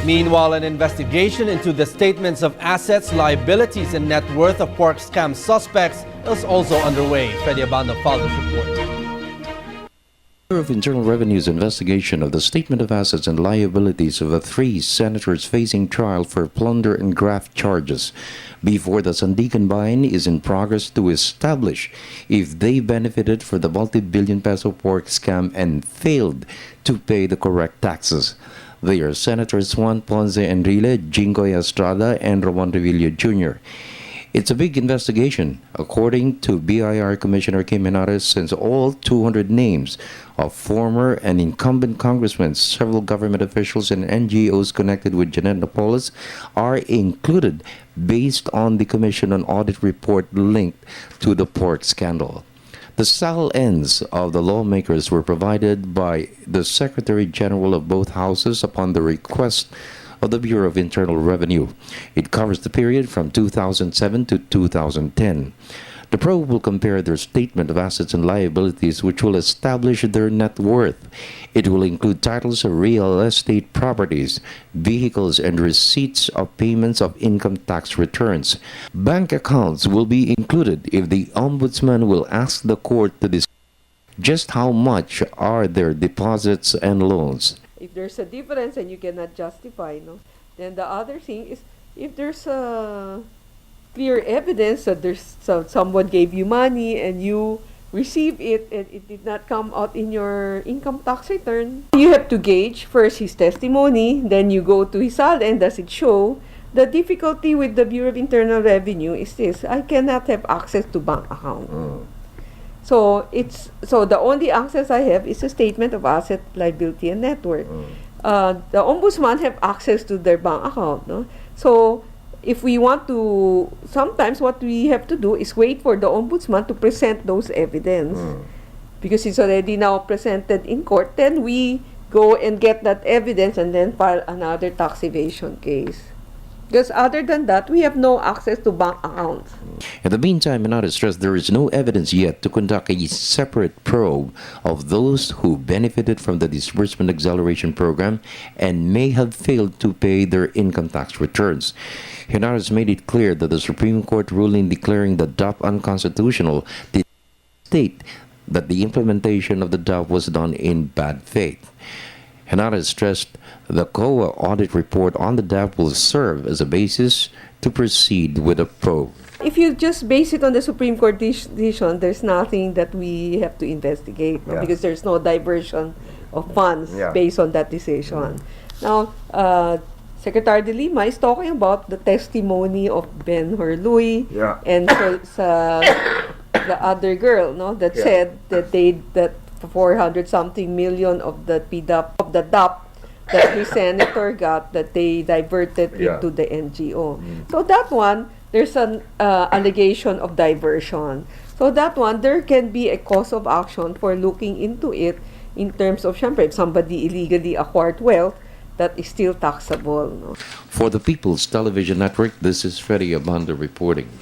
Meanwhile, an investigation into the statements of assets, liabilities, and net worth of pork scam suspects is also underway. Freddie Abando filed this report. Bureau of Internal Revenue's investigation of the statement of assets and liabilities of the 3 senators facing trial for plunder and graft charges before the Sandigan Bayan is in progress to establish if they benefited from the multi-billion peso pork scam and failed to pay the correct taxes. They are Senators Juan Ponce Enrile, Jingoy Estrada, and Ramon Revilla Jr. It's a big investigation, according to BIR Commissioner Kim Henares, since all 200 names of former and incumbent congressmen, several government officials, and NGOs connected with Janet Napoles are included based on the Commission on Audit report linked to the pork scandal. The SALNs of the lawmakers were provided by the Secretary General of both houses upon the request of the Bureau of Internal Revenue. It covers the period from 2007 to 2010. The probe will compare their statement of assets and liabilities, which will establish their net worth. It will include titles of real estate properties, vehicles, and receipts of payments of income tax returns. Bank accounts will be included if the Ombudsman will ask the court to discuss just how much are their deposits and loans. If there's a difference and you cannot justify, no, then the other thing is if there's a clear evidence that someone gave you money and you receive it and it did not come out in your income tax return, you have to gauge first his testimony, then you go to his SALN, does it show? The difficulty with the Bureau of Internal Revenue is this: I cannot have access to bank account. So the only access I have is a statement of asset, liability, and net worth. The Ombudsman have access to their bank account, no? So if we want to, sometimes what we have to do is wait for the Ombudsman to present those evidence. Because it's already now presented in court, then we go and get that evidence and then file another tax evasion case. Because other than that, we have no access to bank accounts. In the meantime, Henares stressed there is no evidence yet to conduct a separate probe of those who benefited from the disbursement acceleration program and may have failed to pay their income tax returns. Henares made it clear that the Supreme Court ruling declaring the DAP unconstitutional did state that the implementation of the DAP was done in bad faith. Henares stressed the COA audit report on the DAP will serve as a basis to proceed with a probe. If you just base it on the Supreme Court decision, there's nothing that we have to investigate, no? Because there's no diversion of funds based on that decision. Now, Secretary De Lima is talking about the testimony of Ben Hurlui and the other girl, no, that said that that 400 something million of the PDAF of the DAP that the senator got, that they diverted into the NGO. So that one, there's an allegation of diversion. So that one, there can be a cause of action for looking into it in terms of, syempre, if somebody illegally acquired wealth, that is still taxable. No? For the People's Television Network, this is Freddie Abando reporting.